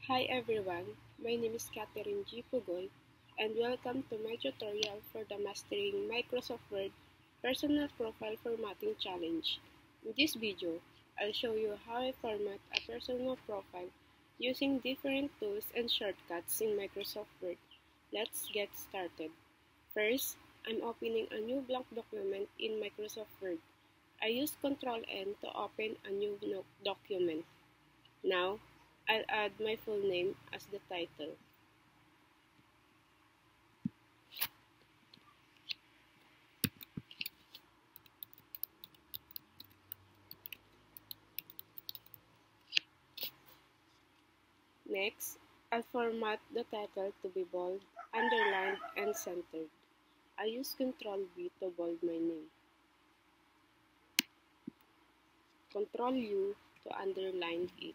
Hi everyone, my name is Catherine G. Pugoy and welcome to my tutorial for the Mastering Microsoft Word Personal Profile Formatting Challenge. In this video, I'll show you how I format a personal profile using different tools and shortcuts in Microsoft Word. Let's get started. First, I'm opening a new blank document in Microsoft Word. I use Ctrl-N to open a new document. Now, I'll add my full name as the title. Next, I'll format the title to be bold, underlined, and centered. I use Ctrl-V to bold my name. Ctrl-U to underline it.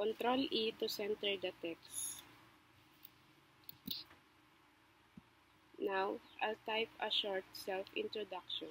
Ctrl-E to center the text. Now, I'll type a short self-introduction.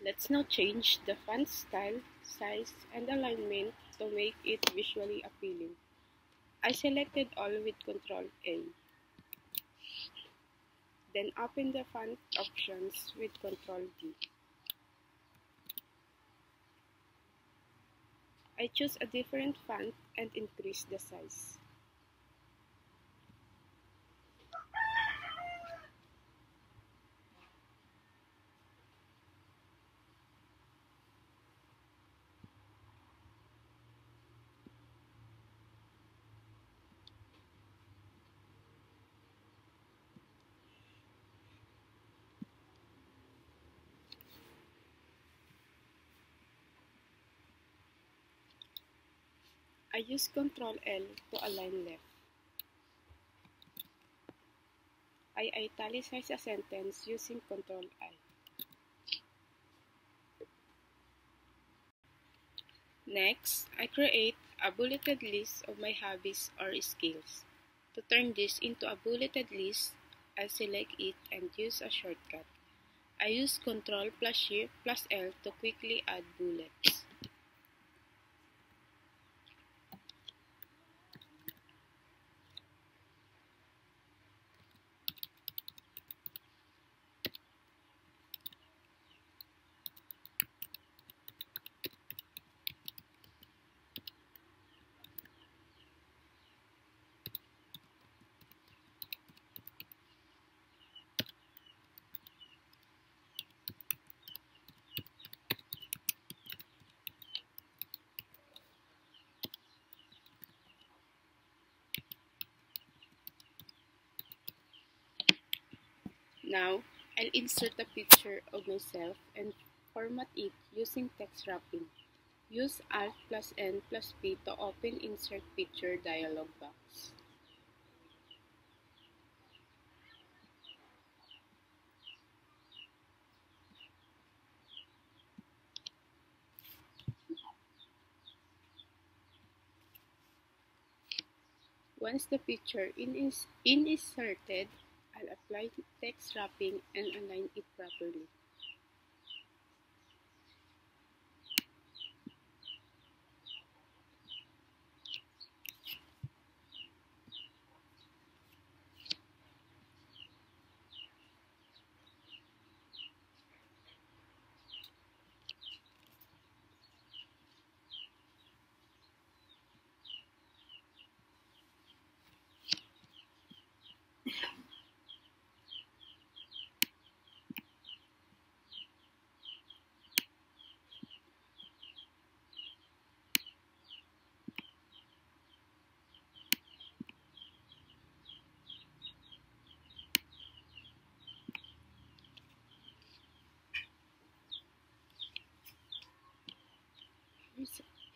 Let's now change the font style, size, and alignment to make it visually appealing. I selected all with Ctrl-A. Then open the font options with Ctrl-D. I choose a different font and increase the size. I use Ctrl-L to align left. I italicize a sentence using Ctrl-I. Next, I create a bulleted list of my hobbies or skills. To turn this into a bulleted list, I'll select it and use a shortcut. I use Ctrl plus Shift plus L to quickly add bullets. Now, I'll insert a picture of myself and format it using text wrapping. Use Alt plus N plus P to open Insert Picture dialog box. Once the picture is inserted, I'll apply the text wrapping and align it properly.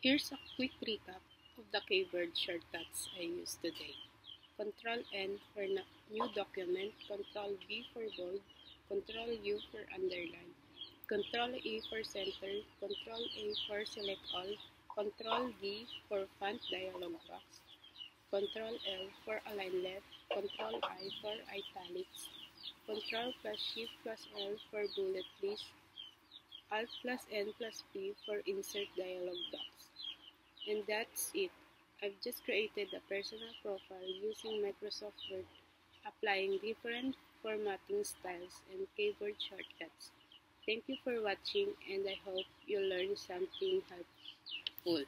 Here's a quick recap of the keyboard shortcuts I used today. Control N for new document, Control V for bold, Control U for underline, Control A for center, Control A for select all, Control D for font dialog box, Control L for align left, Control I for italics, Control plus Shift plus L for bullet list, Alt plus N plus P for insert dialog box. And that's it. I've just created a personal profile using Microsoft Word, applying different formatting styles and keyboard shortcuts. Thank you for watching, and I hope you learned something helpful.